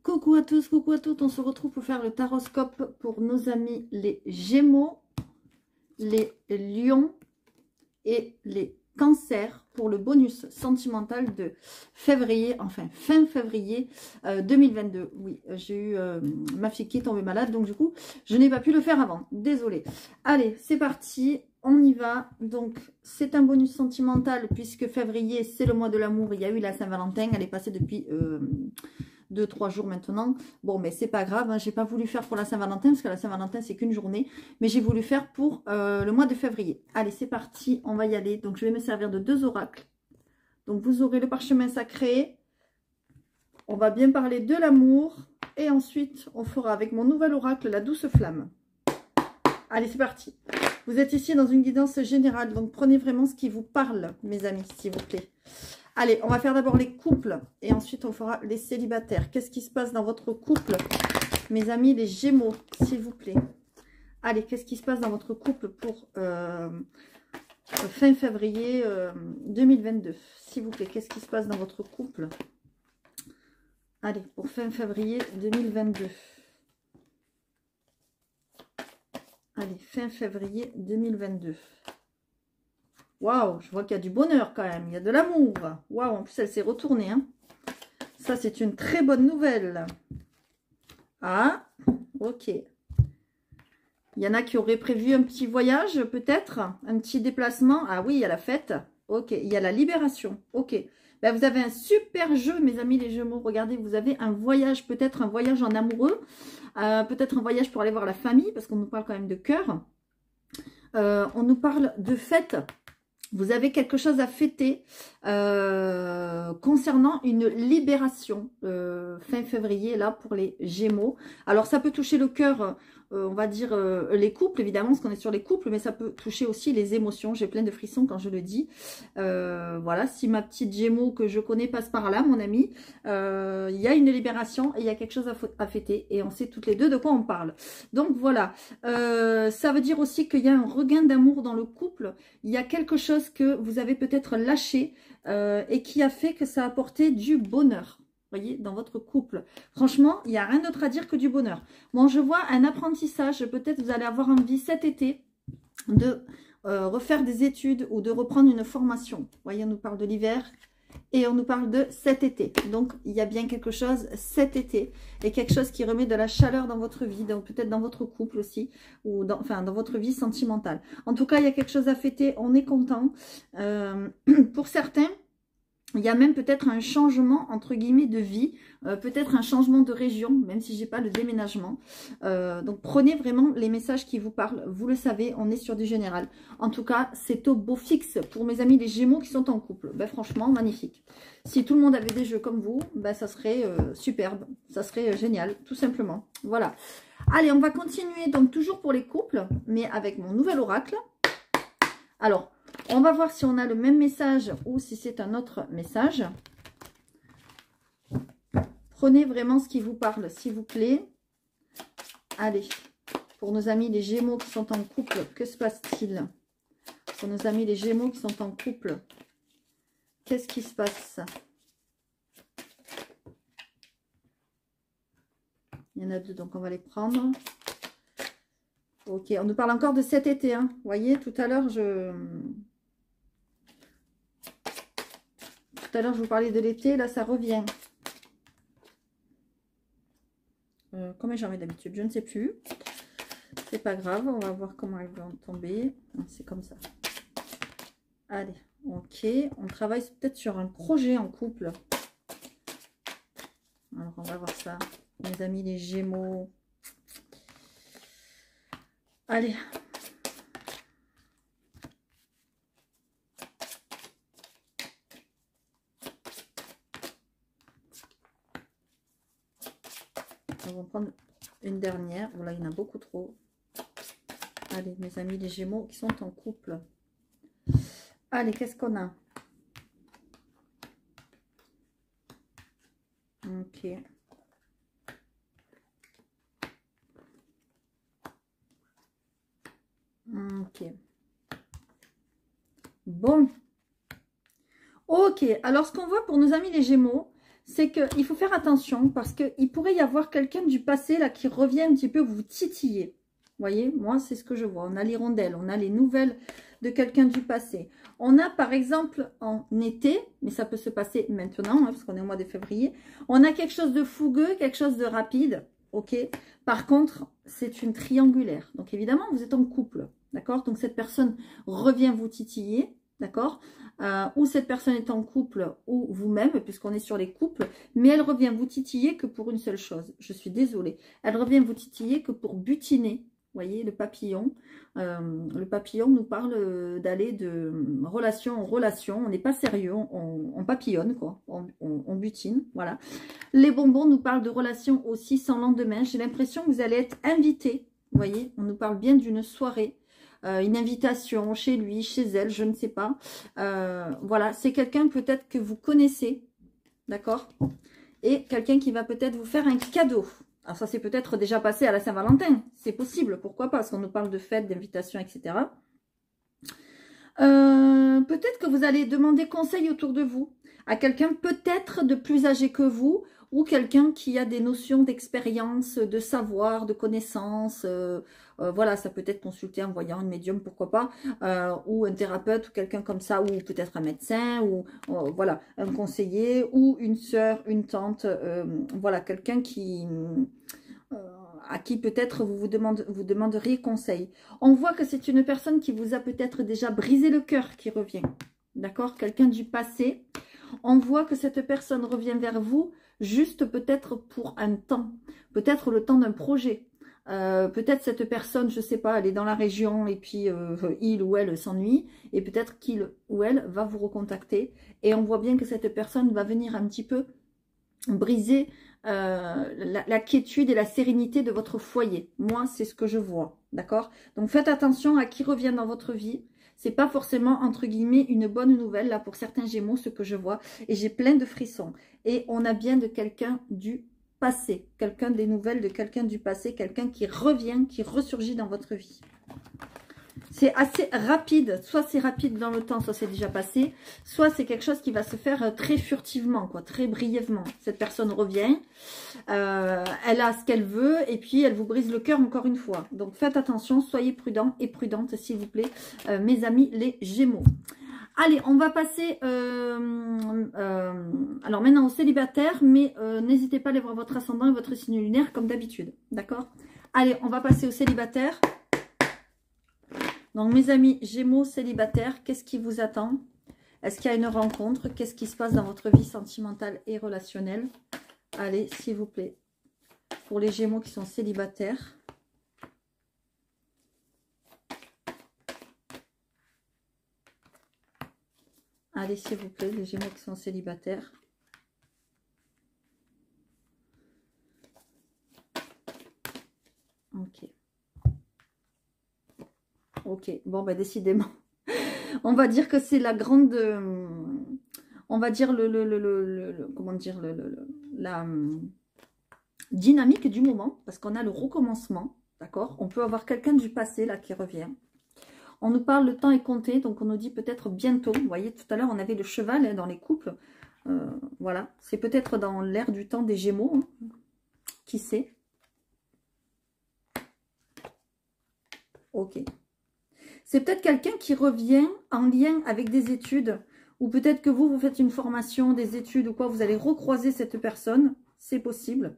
Coucou à tous, coucou à toutes. On se retrouve pour faire le taroscope pour nos amis les Gémeaux, les Lions et les Cancers pour le bonus sentimental de février, enfin fin février 2022. Oui, j'ai eu ma fille qui est tombée malade, donc du coup, je n'ai pas pu le faire avant. Désolée. Allez, c'est parti. On y va. Donc, c'est un bonus sentimental puisque février, c'est le mois de l'amour. Il y a eu la Saint-Valentin. Elle est passée depuis 2-3 jours maintenant. Bon, mais c'est pas grave. Hein, j'ai pas voulu faire pour la Saint-Valentin parce que la Saint-Valentin, c'est qu'une journée. Mais j'ai voulu faire pour le mois de février. Allez, c'est parti. On va y aller. Donc, je vais me servir de 2 oracles. Donc, vous aurez le parchemin sacré. On va bien parler de l'amour. Et ensuite, on fera avec mon nouvel oracle, la douce flamme. Allez, c'est parti. Vous êtes ici dans une guidance générale, donc prenez vraiment ce qui vous parle, mes amis, s'il vous plaît. Allez, on va faire d'abord les couples et ensuite on fera les célibataires. Qu'est-ce qui se passe dans votre couple, mes amis, les Gémeaux, s'il vous plaît? Allez, qu'est-ce qui se passe dans votre couple pour fin février 2022? S'il vous plaît, qu'est-ce qui se passe dans votre couple? Allez, pour fin février 2022. Allez, fin février 2022. Waouh, je vois qu'il y a du bonheur quand même. Il y a de l'amour. Waouh, en plus, elle s'est retournée. Hein. Ça, c'est une très bonne nouvelle. Ah, ok. Il y en a qui auraient prévu un petit voyage, peut-être. Un petit déplacement. Ah oui, il y a la fête. Ok, il y a la libération. Ok. Ben, vous avez un super jeu, mes amis les Gémeaux. Regardez, vous avez un voyage, peut-être un voyage en amoureux. Peut-être un voyage pour aller voir la famille, parce qu'on nous parle quand même de cœur. On nous parle de fête. Vous avez quelque chose à fêter concernant une libération fin février, là, pour les Gémeaux. Alors, ça peut toucher le cœur, on va dire les couples, évidemment, parce qu'on est sur les couples, mais ça peut toucher aussi les émotions. J'ai plein de frissons quand je le dis. Voilà, si ma petite Gémeaux que je connais passe par là, mon ami, il y a une libération et il y a quelque chose à fêter. Et on sait toutes les deux de quoi on parle. Donc, voilà. Ça veut dire aussi qu'il y a un regain d'amour dans le couple. Il y a quelque chose que vous avez peut-être lâché et qui a fait que ça a apporté du bonheur, voyez, dans votre couple. Franchement, il n'y a rien d'autre à dire que du bonheur. Bon, je vois un apprentissage, peut-être vous allez avoir envie cet été de refaire des études ou de reprendre une formation. Vous voyez, on nous parle de l'hiver et on nous parle de cet été. Donc, il y a bien quelque chose cet été et quelque chose qui remet de la chaleur dans votre vie, donc peut-être dans votre couple aussi, ou dans, enfin, dans votre vie sentimentale. En tout cas, il y a quelque chose à fêter, on est content. Pour certains, il y a même peut-être un changement, entre guillemets, de vie, peut-être un changement de région, même si j'ai pas le déménagement. Donc, prenez vraiment les messages qui vous parlent. Vous le savez, on est sur du général. En tout cas, c'est au beau fixe pour mes amis les Gémeaux qui sont en couple. Ben, franchement, magnifique. Si tout le monde avait des jeux comme vous, ben, ça serait superbe. Ça serait génial, tout simplement. Voilà. Allez, on va continuer, donc toujours pour les couples, mais avec mon nouvel oracle. Alors, on va voir si on a le même message ou si c'est un autre message. Prenez vraiment ce qui vous parle, s'il vous plaît. Allez, pour nos amis les Gémeaux qui sont en couple, que se passe-t-il? Pour nos amis les Gémeaux qui sont en couple, qu'est-ce qui se passe? Il y en a 2, donc on va les prendre. Ok, on nous parle encore de cet été. Hein. Vous voyez, tout à l'heure, je vous parlais de l'été. Là, ça revient. Combien j'en mets d'habitude? Je ne sais plus. C'est pas grave. On va voir comment elles vont tomber. C'est comme ça. Allez, ok. On travaille peut-être sur un projet en couple. Alors, on va voir ça. Mes amis les Gémeaux. Allez. On va prendre une dernière. Voilà, il y en a beaucoup trop. Allez, mes amis les Gémeaux qui sont en couple. Allez, qu'est-ce qu'on a? Ok. Ok. Bon. Ok. Alors, ce qu'on voit pour nos amis les Gémeaux, c'est qu'il faut faire attention parce qu'il pourrait y avoir quelqu'un du passé là qui revient un petit peu vous titiller. Vous voyez, moi, c'est ce que je vois. On a l'hirondelle, on a les nouvelles de quelqu'un du passé. On a, par exemple, en été, mais ça peut se passer maintenant, hein, parce qu'on est au mois de février, on a quelque chose de fougueux, quelque chose de rapide, ok. Par contre, c'est une triangulaire. Donc, évidemment, vous êtes en couple, d'accord. Donc, cette personne revient vous titiller, d'accord. Ou cette personne est en couple, ou vous-même, puisqu'on est sur les couples, mais elle revient vous titiller que pour une seule chose. Je suis désolée. Elle revient vous titiller que pour butiner. Vous voyez, le papillon. Le papillon nous parle d'aller de relation en relation. On n'est pas sérieux, on papillonne, quoi. On butine, voilà. Les bonbons nous parlent de relations aussi sans lendemain. J'ai l'impression que vous allez être invité. Vous voyez, on nous parle bien d'une soirée. Une invitation chez lui, chez elle, je ne sais pas. Voilà, c'est quelqu'un peut-être que vous connaissez, d'accord? Et quelqu'un qui va peut-être vous faire un cadeau. Alors ça, c'est peut-être déjà passé à la Saint-Valentin. C'est possible, pourquoi pas, parce qu'on nous parle de fêtes, d'invitations, etc. Peut-être que vous allez demander conseil autour de vous à quelqu'un peut-être de plus âgé que vous ou quelqu'un qui a des notions d'expérience, de savoir, de connaissance. Voilà, ça peut être consulter un voyant, une médium, pourquoi pas, ou un thérapeute ou quelqu'un comme ça, ou peut-être un médecin, ou voilà, un conseiller, ou une sœur, une tante, voilà, quelqu'un qui... à qui peut-être vous demanderiez conseil. On voit que c'est une personne qui vous a peut-être déjà brisé le cœur qui revient. D'accord? Quelqu'un du passé. On voit que cette personne revient vers vous juste peut-être pour un temps. Peut-être le temps d'un projet. Peut-être cette personne, je ne sais pas, elle est dans la région et puis il ou elle s'ennuie. Et peut-être qu'il ou elle va vous recontacter. Et on voit bien que cette personne va venir un petit peu briser la quiétude et la sérénité de votre foyer. Moi, c'est ce que je vois, d'accord? Donc, faites attention à qui revient dans votre vie. C'est pas forcément, entre guillemets, une bonne nouvelle, là, pour certains Gémeaux, ce que je vois. Et j'ai plein de frissons. Et on a bien de quelqu'un du passé. Quelqu'un des nouvelles de quelqu'un du passé. Quelqu'un qui revient, qui ressurgit dans votre vie. C'est assez rapide, soit c'est rapide dans le temps, soit c'est déjà passé, soit c'est quelque chose qui va se faire très furtivement, quoi, très brièvement. Cette personne revient, elle a ce qu'elle veut et puis elle vous brise le cœur encore une fois. Donc faites attention, soyez prudents et prudentes s'il vous plaît, mes amis les Gémeaux. Allez, on va passer alors maintenant aux célibataires, mais n'hésitez pas à aller voir votre ascendant et votre signe lunaire comme d'habitude, d'accord? Allez, on va passer aux célibataires. Donc, mes amis Gémeaux célibataires, qu'est-ce qui vous attend? Est-ce qu'il y a une rencontre? Qu'est-ce qui se passe dans votre vie sentimentale et relationnelle? Allez, s'il vous plaît. Pour les Gémeaux qui sont célibataires. Allez, s'il vous plaît, les Gémeaux qui sont célibataires. Ok. Ok, bon, bah décidément. On va dire que c'est la grande... on va dire comment dire, la dynamique du moment. Parce qu'on a le recommencement, d'accord? On peut avoir quelqu'un du passé, là, qui revient. On nous parle, le temps est compté, donc on nous dit peut-être bientôt. Vous voyez, tout à l'heure, on avait le cheval hein, dans les couples. Voilà, c'est peut-être dans l'ère du temps des Gémeaux. Hein. Qui sait? Ok. C'est peut-être quelqu'un qui revient en lien avec des études. Ou peut-être que vous faites une formation, des études ou quoi. Vous allez recroiser cette personne. C'est possible.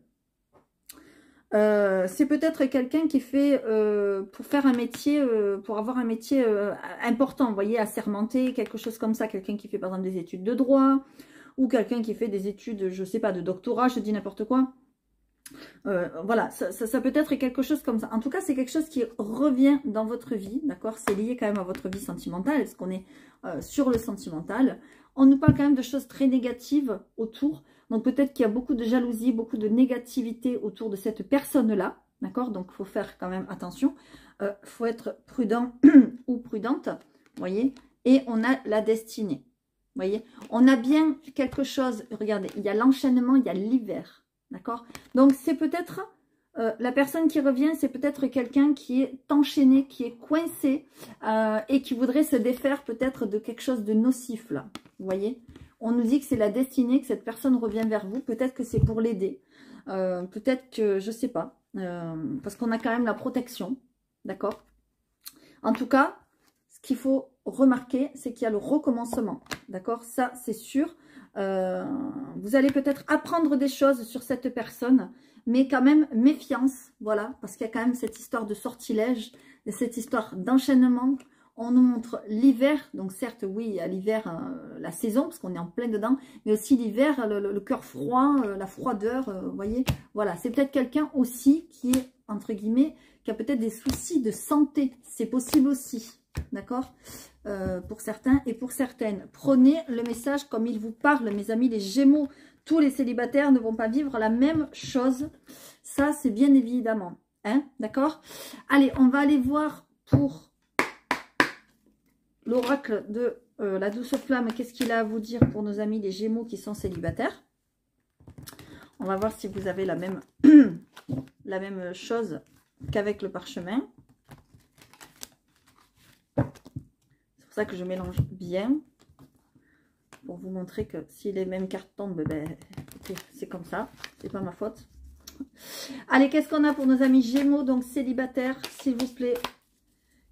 C'est peut-être quelqu'un qui fait pour faire un métier, pour avoir un métier important, vous voyez, assermenté, quelque chose comme ça. Quelqu'un qui fait par exemple des études de droit ou quelqu'un qui fait des études, je sais pas, de doctorat, je dis n'importe quoi. Voilà, ça peut être quelque chose comme ça. En tout cas, c'est quelque chose qui revient dans votre vie, d'accord? C'est lié quand même à votre vie sentimentale, est-ce qu'on est sur le sentimental? On nous parle quand même de choses très négatives autour. Donc peut-être qu'il y a beaucoup de jalousie, beaucoup de négativité autour de cette personne-là, d'accord? Donc il faut faire quand même attention. Il faut être prudent ou prudente, vous voyez? Et on a la destinée, vous voyez? On a bien quelque chose, regardez, il y a l'enchaînement, il y a l'hiver. D'accord? Donc, c'est peut-être la personne qui revient, c'est peut-être quelqu'un qui est enchaîné, qui est coincé et qui voudrait se défaire peut-être de quelque chose de nocif, là. Vous voyez? On nous dit que c'est la destinée, que cette personne revient vers vous. Peut-être que c'est pour l'aider. Peut-être que, je sais pas. Parce qu'on a quand même la protection. D'accord? En tout cas, ce qu'il faut remarquer, c'est qu'il y a le recommencement. D'accord? Ça, c'est sûr. Vous allez peut-être apprendre des choses sur cette personne, mais quand même méfiance, voilà, parce qu'il y a quand même cette histoire de sortilège, et cette histoire d'enchaînement. On nous montre l'hiver, donc certes, oui, il y a l'hiver, la saison, parce qu'on est en plein dedans, mais aussi l'hiver, le cœur froid, la froideur, vous voyez, voilà, c'est peut-être quelqu'un aussi qui est, entre guillemets, qui a peut-être des soucis de santé, c'est possible aussi, d'accord, pour certains et pour certaines. Prenez le message comme il vous parle, mes amis, les Gémeaux. Tous les célibataires ne vont pas vivre la même chose. Ça, c'est bien évidemment. Hein, d'accord? Allez, on va aller voir pour l'oracle de la douce flamme. Qu'est-ce qu'il a à vous dire pour nos amis les Gémeaux qui sont célibataires? On va voir si vous avez la même, la même chose qu'avec le parchemin. C'est pour ça que je mélange bien. Pour vous montrer que si les mêmes cartes tombent, ben, c'est comme ça. C'est pas ma faute. Allez, qu'est-ce qu'on a pour nos amis Gémeaux, donc célibataires, s'il vous plaît?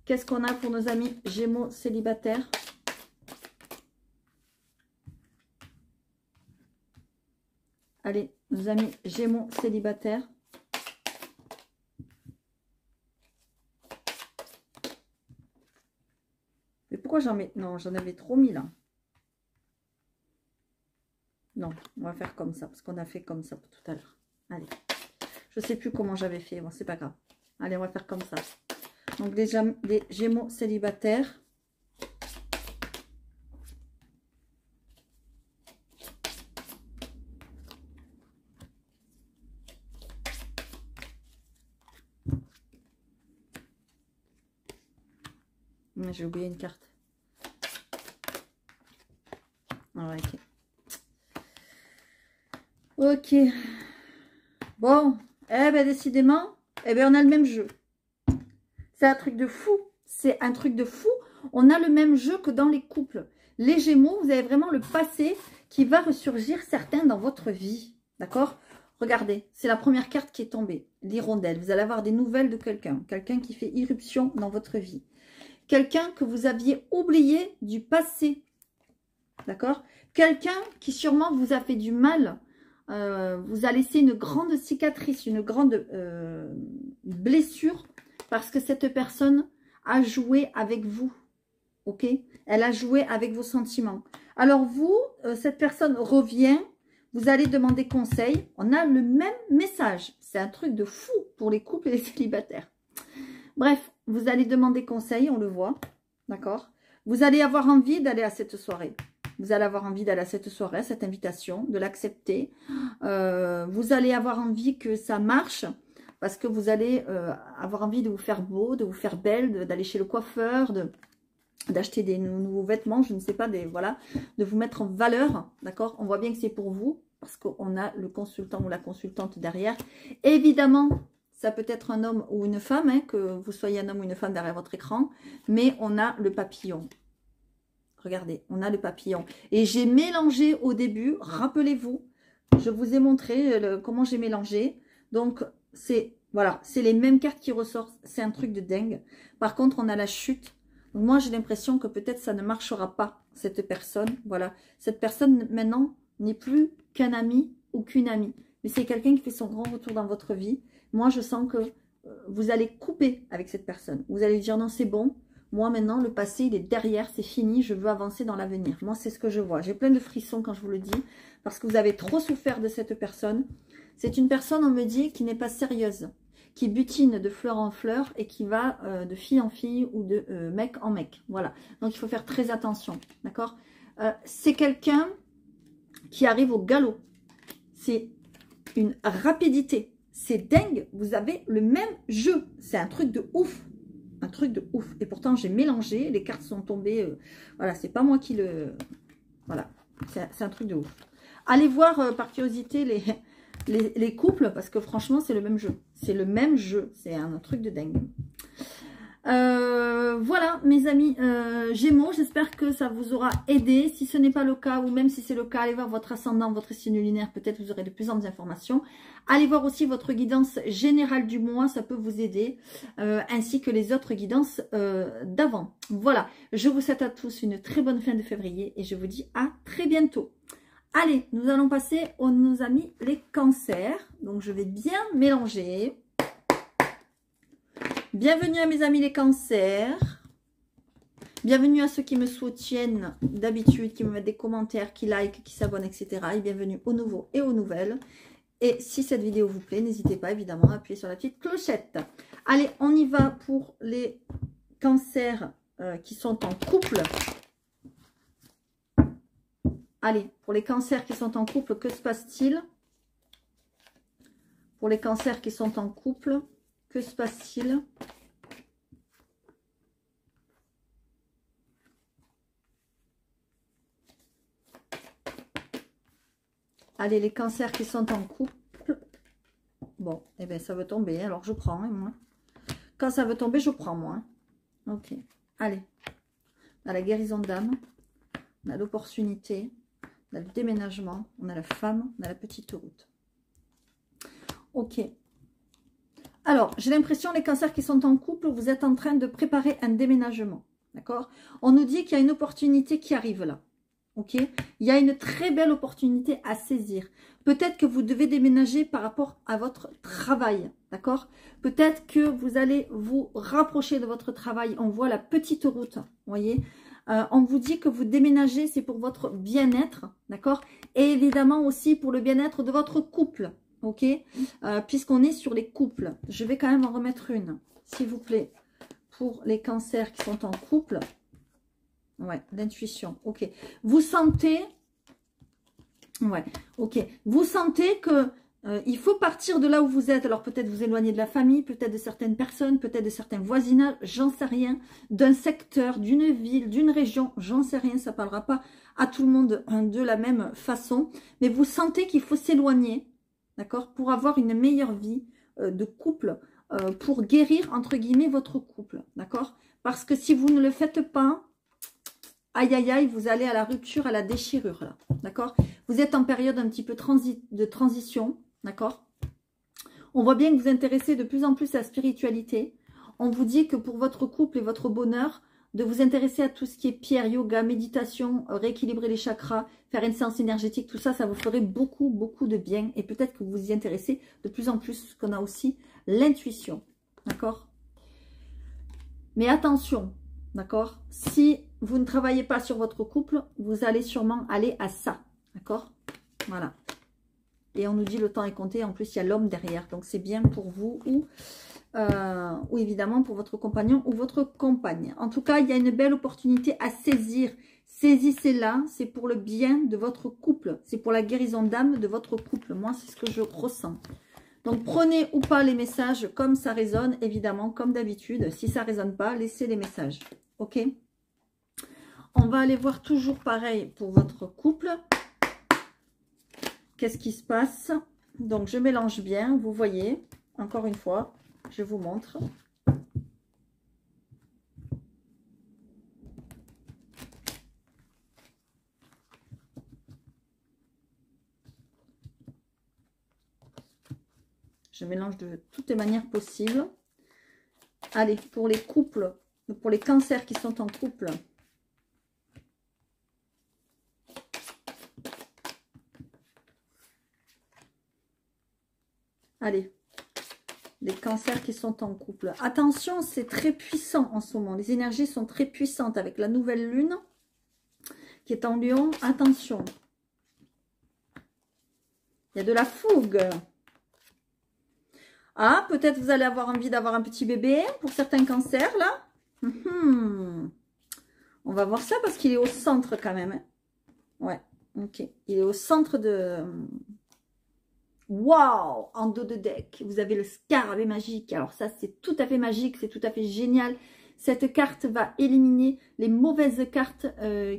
Qu'est-ce qu'on a pour nos amis Gémeaux célibataires? Allez, nos amis Gémeaux célibataires. Mais pourquoi j'en mets... Non, j'en avais trop mis là. Non, on va faire comme ça, parce qu'on a fait comme ça tout à l'heure. Allez, je ne sais plus comment j'avais fait, bon, c'est pas grave. Allez, on va faire comme ça. Donc, déjà, les Gémeaux célibataires. J'ai oublié une carte. Ah ouais, ok. Ok. Bon. Eh ben, décidément, eh ben, on a le même jeu. C'est un truc de fou. C'est un truc de fou. On a le même jeu que dans les couples. Les Gémeaux, vous avez vraiment le passé qui va ressurgir certains dans votre vie. D'accord? Regardez, c'est la première carte qui est tombée. L'hirondelle. Vous allez avoir des nouvelles de quelqu'un. Quelqu'un qui fait irruption dans votre vie. Quelqu'un que vous aviez oublié du passé. D'accord? Quelqu'un qui sûrement vous a fait du mal. Vous a laissé une grande cicatrice, une grande blessure parce que cette personne a joué avec vous. Ok? Elle a joué avec vos sentiments. Alors vous, cette personne revient, vous allez demander conseil. On a le même message. C'est un truc de fou pour les couples et les célibataires. Bref, vous allez demander conseil, on le voit. D'accord? Vous allez avoir envie d'aller à cette soirée. Vous allez avoir envie d'aller à cette soirée, à cette invitation, de l'accepter. Vous allez avoir envie que ça marche parce que vous allez avoir envie de vous faire beau, de vous faire belle, d'aller chez le coiffeur, d'acheter des nouveaux vêtements, je ne sais pas, voilà, de vous mettre en valeur, d'accord? On voit bien que c'est pour vous parce qu'on a le consultant ou la consultante derrière. Évidemment, ça peut être un homme ou une femme, hein, que vous soyez un homme ou une femme derrière votre écran, mais on a le papillon. Regardez, on a le papillon. Et j'ai mélangé au début, rappelez-vous, je vous ai montré comment j'ai mélangé. Donc, c'est voilà, c'est les mêmes cartes qui ressortent. C'est un truc de dingue. Par contre, on a la chute. Donc, moi, j'ai l'impression que peut-être ça ne marchera pas, cette personne. Voilà, cette personne, maintenant, n'est plus qu'un ami ou qu'une amie. Mais c'est quelqu'un qui fait son grand retour dans votre vie. Moi, je sens que vous allez couper avec cette personne. Vous allez dire non, c'est bon. Moi, maintenant, le passé, il est derrière, c'est fini, je veux avancer dans l'avenir. Moi, c'est ce que je vois. J'ai plein de frissons quand je vous le dis, parce que vous avez trop souffert de cette personne. C'est une personne, on me dit, qui n'est pas sérieuse, qui butine de fleur en fleur et qui va de fille en fille ou de mec en mec. Voilà. Donc, il faut faire très attention, d'accord? C'est quelqu'un qui arrive au galop. C'est une rapidité. C'est dingue, vous avez le même jeu. C'est un truc de ouf. Un truc de ouf. Et pourtant, j'ai mélangé. Les cartes sont tombées. Voilà, c'est pas moi qui le... Voilà, c'est un truc de ouf. Allez voir par curiosité les couples. Parce que franchement, c'est le même jeu. C'est le même jeu. C'est un truc de dingue. Voilà mes amis Gémeaux, j'espère que ça vous aura aidé. Si ce n'est pas le cas, ou même si c'est le cas, allez voir votre ascendant, votre signe lunaire, peut-être vous aurez de plus amples informations. Allez voir aussi votre guidance générale du mois, ça peut vous aider, ainsi que les autres guidances d'avant. Voilà, je vous souhaite à tous une très bonne fin de février et je vous dis à très bientôt. Allez, nous allons passer aux nos amis les cancers. Donc je vais bien mélanger. Bienvenue à mes amis les cancers. Bienvenue à ceux qui me soutiennent d'habitude, qui me mettent des commentaires, qui like, qui s'abonnent, etc. Et bienvenue aux nouveaux et aux nouvelles. Et si cette vidéo vous plaît, n'hésitez pas évidemment à appuyer sur la petite clochette. Allez, on y va pour les cancers qui sont en couple. Allez, pour les cancers qui sont en couple, que se passe-t-il? Pour les cancers qui sont en couple, que se passe-t-il? Allez, les cancers qui sont en couple. Bon, eh bien, ça veut tomber. Alors, je prends, hein, moi. Quand ça veut tomber, je prends, moi. Ok. Allez. On a la guérison d'âme. On a l'opportunité. On a le déménagement. On a la femme. On a la petite route. Ok. Alors, j'ai l'impression, les cancers qui sont en couple, vous êtes en train de préparer un déménagement. D'accord? On nous dit qu'il y a une opportunité qui arrive là. Ok? Il y a une très belle opportunité à saisir. Peut-être que vous devez déménager par rapport à votre travail. D'accord? Peut-être que vous allez vous rapprocher de votre travail. On voit la petite route. Vous voyez? On vous dit que vous déménagez, c'est pour votre bien-être. D'accord? Et évidemment aussi pour le bien-être de votre couple. Ok, puisqu'on est sur les couples. Je vais quand même en remettre une, s'il vous plaît, pour les cancers qui sont en couple. Ouais, l'intuition. Ok. Vous sentez... Ouais, ok. Vous sentez que il faut partir de là où vous êtes. Alors peut-être vous éloigner de la famille, peut-être de certaines personnes, peut-être de certains voisinages, j'en sais rien. D'un secteur, d'une ville, d'une région, j'en sais rien. Ça ne parlera pas à tout le monde de la même façon. Mais vous sentez qu'il faut s'éloigner. D'accord? Pour avoir une meilleure vie de couple, pour guérir, entre guillemets, votre couple. D'accord? Parce que si vous ne le faites pas, aïe, aïe, aïe, vous allez à la rupture, à la déchirure, là. D'accord? Vous êtes en période un petit peu de transition. D'accord? On voit bien que vous intéressez de plus en plus à la spiritualité. On vous dit que pour votre couple et votre bonheur, de vous intéresser à tout ce qui est pierre, yoga, méditation, rééquilibrer les chakras, faire une séance énergétique, tout ça, ça vous ferait beaucoup, beaucoup de bien. Et peut-être que vous vous y intéressez de plus en plus, parce qu'on a aussi l'intuition. D'accord? Mais attention, d'accord? Si vous ne travaillez pas sur votre couple, vous allez sûrement aller à ça. D'accord? Voilà. Et on nous dit le temps est compté. En plus, il y a l'homme derrière. Donc, c'est bien pour vous ou évidemment pour votre compagnon ou votre compagne. En tout cas, il y a une belle opportunité à saisir. Saisissez-la, c'est pour le bien de votre couple. C'est pour la guérison d'âme de votre couple. Moi, c'est ce que je ressens. Donc, prenez ou pas les messages comme ça résonne, évidemment, comme d'habitude. Si ça ne résonne pas, laissez les messages. Ok? On va aller voir toujours pareil pour votre couple. Qu'est-ce qui se passe? Donc, je mélange bien, vous voyez, encore une fois. Je vous montre. Je mélange de toutes les manières possibles. Allez, pour les couples, pour les cancers qui sont en couple. Allez. Les cancers qui sont en couple. Attention, c'est très puissant en ce moment. Les énergies sont très puissantes avec la nouvelle lune qui est en Lion. Attention. Il y a de la fougue. Ah, peut-être vous allez avoir envie d'avoir un petit bébé pour certains cancers, là. On va voir ça parce qu'il est au centre quand même. Ouais, ok. Il est au centre de... Waouh! En dos de deck, vous avez le scarabée magique. Alors ça, c'est tout à fait magique, c'est tout à fait génial. Cette carte va éliminer les mauvaises cartes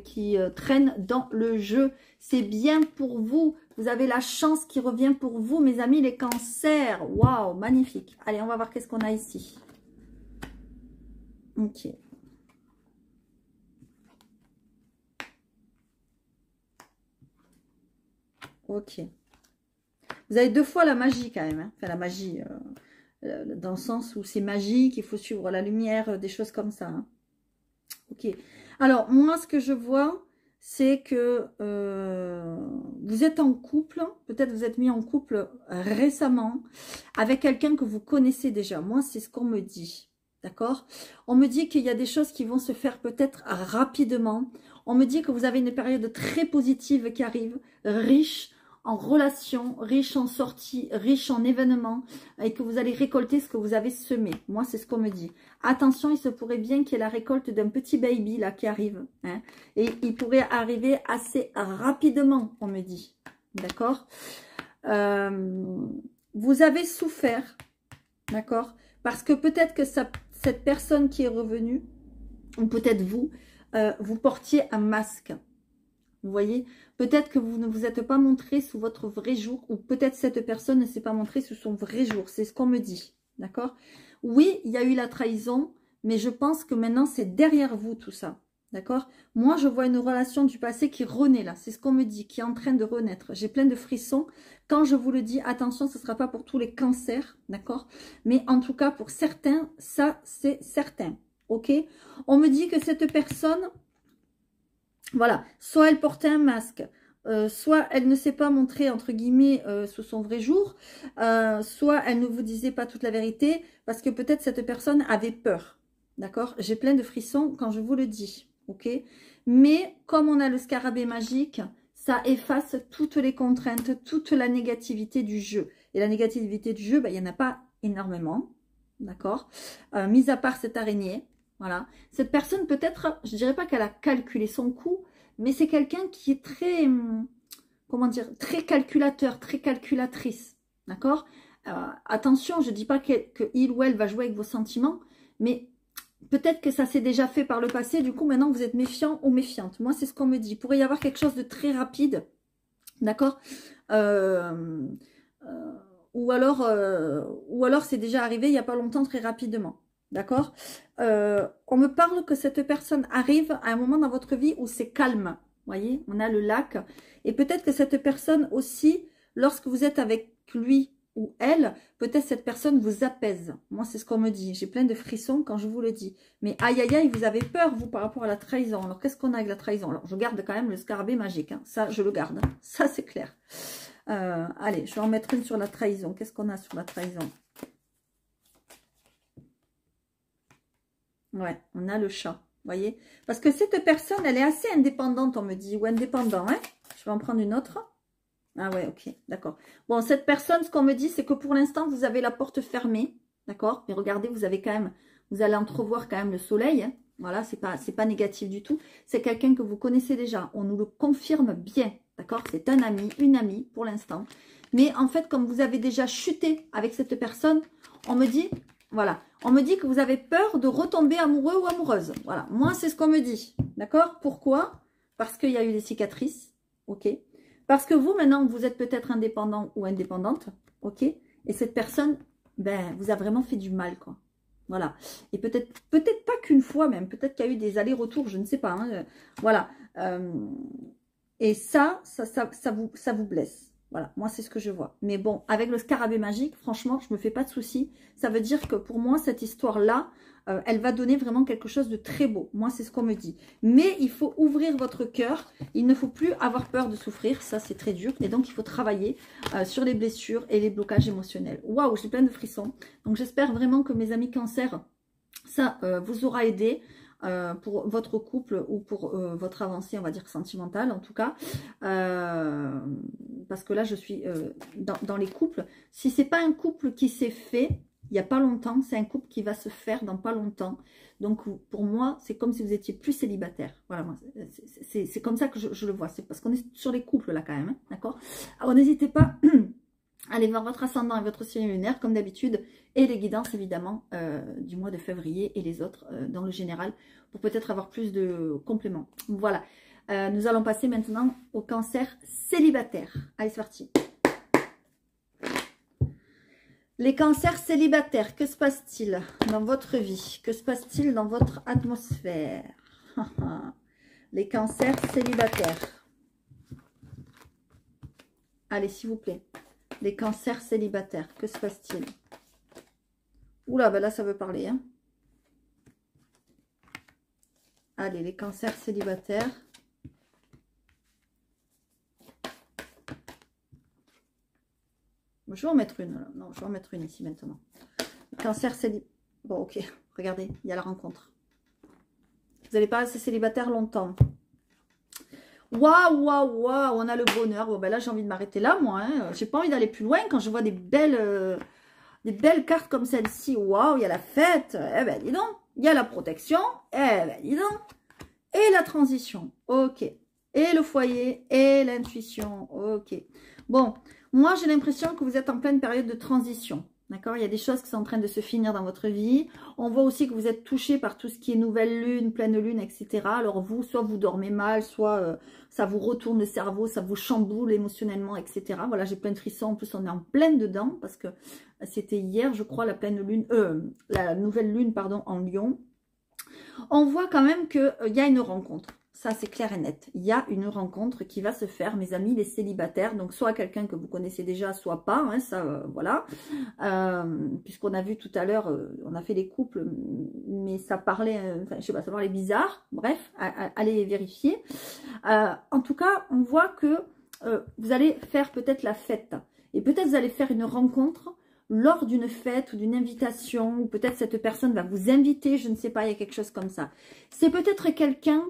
qui traînent dans le jeu. C'est bien pour vous. Vous avez la chance qui revient pour vous, mes amis, les cancers. Waouh, magnifique. Allez, on va voir qu'est-ce qu'on a ici. Ok. Ok. Vous avez 2 fois la magie quand même. Hein. Enfin, la magie, dans le sens où c'est magique, il faut suivre la lumière, des choses comme ça. Hein. Ok. Alors, moi, ce que je vois, c'est que vous êtes en couple. Peut-être vous êtes mis en couple récemment avec quelqu'un que vous connaissez déjà. Moi, c'est ce qu'on me dit. D'accord? On me dit qu'il y a des choses qui vont se faire peut-être rapidement. On me dit que vous avez une période très positive qui arrive, riche en relations, riche en sorties, riche en événements, et que vous allez récolter ce que vous avez semé. Moi, c'est ce qu'on me dit. Attention, il se pourrait bien qu'il y ait la récolte d'un petit baby là qui arrive. Hein, et il pourrait arriver assez rapidement, on me dit. D'accord? Vous avez souffert, d'accord? Parce que peut-être que cette personne qui est revenue, ou peut-être vous, vous portiez un masque. Vous voyez? Peut-être que vous ne vous êtes pas montré sous votre vrai jour, ou peut-être cette personne ne s'est pas montrée sous son vrai jour. C'est ce qu'on me dit. D'accord? Oui, il y a eu la trahison, mais je pense que maintenant, c'est derrière vous tout ça. D'accord? Moi, je vois une relation du passé qui renaît là. C'est ce qu'on me dit, qui est en train de renaître. J'ai plein de frissons. Quand je vous le dis, attention, ce ne sera pas pour tous les cancers. D'accord? Mais en tout cas, pour certains, ça, c'est certain. Ok? On me dit que cette personne... Voilà, soit elle portait un masque, soit elle ne s'est pas montrée, entre guillemets, sous son vrai jour, soit elle ne vous disait pas toute la vérité, parce que peut-être cette personne avait peur, d'accord? J'ai plein de frissons quand je vous le dis, ok? Mais comme on a le scarabée magique, ça efface toutes les contraintes, toute la négativité du jeu. Et la négativité du jeu, ben, il n'y en a pas énormément, d'accord? Mis à part cette araignée. Voilà. Cette personne, peut-être, je ne dirais pas qu'elle a calculé son coût, mais c'est quelqu'un qui est très, comment dire, très calculateur, très calculatrice. D'accord? Attention, je ne dis pas que il ou elle va jouer avec vos sentiments, mais peut-être que ça s'est déjà fait par le passé. Du coup, maintenant, vous êtes méfiant ou méfiante. Moi, c'est ce qu'on me dit. Il pourrait y avoir quelque chose de très rapide. D'accord? Ou alors c'est déjà arrivé il n'y a pas longtemps, très rapidement. D'accord? On me parle que cette personne arrive à un moment dans votre vie où c'est calme. Vous voyez? On a le lac. Et peut-être que cette personne aussi, lorsque vous êtes avec lui ou elle, peut-être cette personne vous apaise. Moi, c'est ce qu'on me dit. J'ai plein de frissons quand je vous le dis. Mais aïe, aïe, aïe, vous avez peur, vous, par rapport à la trahison. Alors, qu'est-ce qu'on a avec la trahison? Alors, je garde quand même le scarabée magique. Hein. Ça, je le garde. Hein. Ça, c'est clair. Allez, je vais en mettre une sur la trahison. Qu'est-ce qu'on a sur la trahison? Ouais, on a le chat, vous voyez. Parce que cette personne, elle est assez indépendante, on me dit, ou indépendant, hein. Je vais en prendre une autre. Ah ouais, ok, d'accord. Bon, cette personne, ce qu'on me dit, c'est que pour l'instant, vous avez la porte fermée, d'accord. Mais regardez, vous avez quand même, vous allez entrevoir quand même le soleil, hein. Voilà, c'est pas négatif du tout. C'est quelqu'un que vous connaissez déjà, on nous le confirme bien, d'accord. C'est un ami, une amie, pour l'instant. Mais en fait, comme vous avez déjà chuté avec cette personne, on me dit... Voilà, on me dit que vous avez peur de retomber amoureux ou amoureuse. Voilà, moi, c'est ce qu'on me dit. D'accord? Pourquoi? Parce qu'il y a eu des cicatrices. Ok? Parce que vous, maintenant, vous êtes peut-être indépendant ou indépendante. Ok? Et cette personne, ben, vous a vraiment fait du mal, quoi. Voilà. Et peut-être pas qu'une fois même. Peut-être qu'il y a eu des allers-retours, je ne sais pas. Hein. Voilà. Et ça vous blesse. Voilà, moi c'est ce que je vois. Mais bon, avec le scarabée magique, franchement, je ne me fais pas de soucis. Ça veut dire que pour moi, cette histoire-là, elle va donner vraiment quelque chose de très beau. Moi, c'est ce qu'on me dit. Mais il faut ouvrir votre cœur. Il ne faut plus avoir peur de souffrir. Ça, c'est très dur. Et donc, il faut travailler sur les blessures et les blocages émotionnels. Waouh, j'ai plein de frissons. Donc, j'espère vraiment que mes amis cancer, ça vous aura aidé. Pour votre couple ou pour votre avancée, on va dire sentimentale en tout cas, parce que là je suis dans les couples. Si c'est pas un couple qui s'est fait il n'y a pas longtemps, c'est un couple qui va se faire dans pas longtemps. Donc pour moi, c'est comme si vous étiez plus célibataire. Voilà, c'est comme ça que je le vois. C'est parce qu'on est sur les couples là quand même, hein, d'accord? Alors n'hésitez pas. Allez voir votre ascendant et votre signe lunaire comme d'habitude et les guidances évidemment du mois de février et les autres dans le général pour peut-être avoir plus de compléments. Voilà, nous allons passer maintenant au cancer célibataire. Allez, c'est parti. Les cancers célibataires, que se passe-t-il dans votre vie? Que se passe-t-il dans votre atmosphère? Les cancers célibataires. Allez, s'il vous plaît. Les cancers célibataires, que se passe-t-il? Oula, ben là, ça veut parler. Hein. Allez, les cancers célibataires. Je vais en mettre une. Là. Non, je vais en mettre une ici maintenant. Cancer célibataire. Bon, ok. Regardez, il y a la rencontre. Vous n'allez pas rester célibataire longtemps. Waouh, waouh, waouh, on a le bonheur. Bon, ben là, j'ai envie de m'arrêter là, moi. Hein. J'ai pas envie d'aller plus loin quand je vois des belles cartes comme celle-ci. Waouh, il y a la fête. Eh ben, dis donc. Il y a la protection. Eh ben, dis donc. Et la transition. Ok. Et le foyer. Et l'intuition. Ok. Bon. Moi, j'ai l'impression que vous êtes en pleine période de transition. D'accord? Il y a des choses qui sont en train de se finir dans votre vie. On voit aussi que vous êtes touché par tout ce qui est nouvelle lune, pleine lune, etc. Alors vous, soit vous dormez mal, soit ça vous retourne le cerveau, ça vous chamboule émotionnellement, etc. Voilà, j'ai plein de frissons. En plus, on est en pleine dedans parce que c'était hier, je crois, la pleine lune, la nouvelle lune, pardon, en Lion. On voit quand même qu'il y a une rencontre. Ça, c'est clair et net. Il y a une rencontre qui va se faire, mes amis, les célibataires. Donc, soit quelqu'un que vous connaissez déjà, soit pas. Hein, ça, voilà. Puisqu'on a vu tout à l'heure, on a fait les couples, mais ça parlait, enfin, je sais pas, ça parlait bizarre. Bref, allez vérifier. En tout cas, on voit que vous allez faire peut-être la fête. Et peut-être vous allez faire une rencontre lors d'une fête ou d'une invitation. Ou peut-être cette personne va vous inviter, je ne sais pas, il y a quelque chose comme ça. C'est peut-être quelqu'un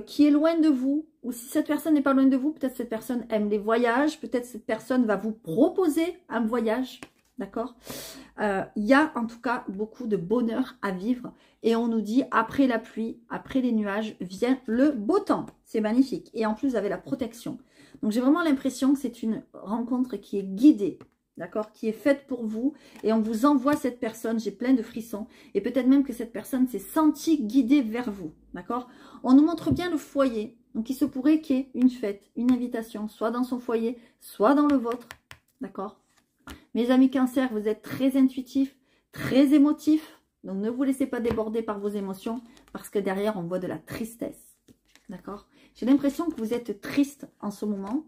qui est loin de vous, ou si cette personne n'est pas loin de vous, peut-être cette personne aime les voyages, peut-être cette personne va vous proposer un voyage, d'accord? Il y a en tout cas beaucoup de bonheur à vivre, et on nous dit, après la pluie, après les nuages, vient le beau temps. C'est magnifique, et en plus vous avez la protection. Donc j'ai vraiment l'impression que c'est une rencontre qui est guidée, d'accord, qui est faite pour vous, et on vous envoie cette personne, j'ai plein de frissons, et peut-être même que cette personne s'est sentie guidée vers vous, d'accord. On nous montre bien le foyer, donc il se pourrait qu'il y ait une fête, une invitation, soit dans son foyer, soit dans le vôtre, d'accord. Mes amis Cancer, vous êtes très intuitifs, très émotifs, donc ne vous laissez pas déborder par vos émotions, parce que derrière on voit de la tristesse, d'accord. J'ai l'impression que vous êtes triste en ce moment,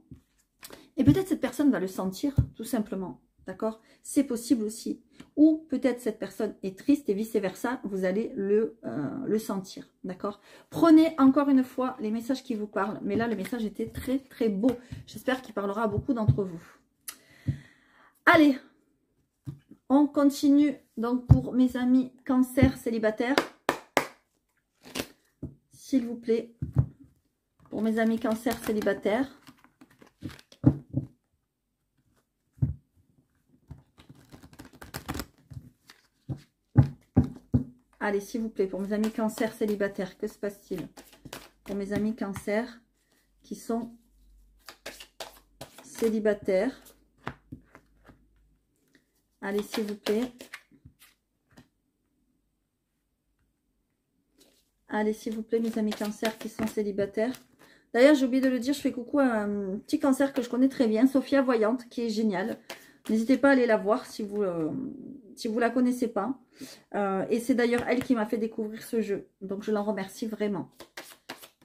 et peut-être cette personne va le sentir, tout simplement. D'accord? C'est possible aussi. Ou peut-être cette personne est triste et vice-versa, vous allez le sentir. D'accord? Prenez encore une fois les messages qui vous parlent. Mais là, le message était très, très beau. J'espère qu'il parlera à beaucoup d'entre vous. Allez, on continue. Donc, pour mes amis Cancer célibataires, s'il vous plaît, pour mes amis Cancer célibataires, allez, s'il vous plaît, pour mes amis Cancer célibataires, que se passe-t-il? Pour mes amis Cancer qui sont célibataires. Allez, s'il vous plaît. Allez, s'il vous plaît, mes amis Cancer qui sont célibataires. D'ailleurs, j'ai oublié de le dire, je fais coucou à un petit Cancer que je connais très bien, Sophia Voyante, qui est géniale. N'hésitez pas à aller la voir si vous la connaissez pas. Et c'est d'ailleurs elle qui m'a fait découvrir ce jeu. Donc, je l'en remercie vraiment.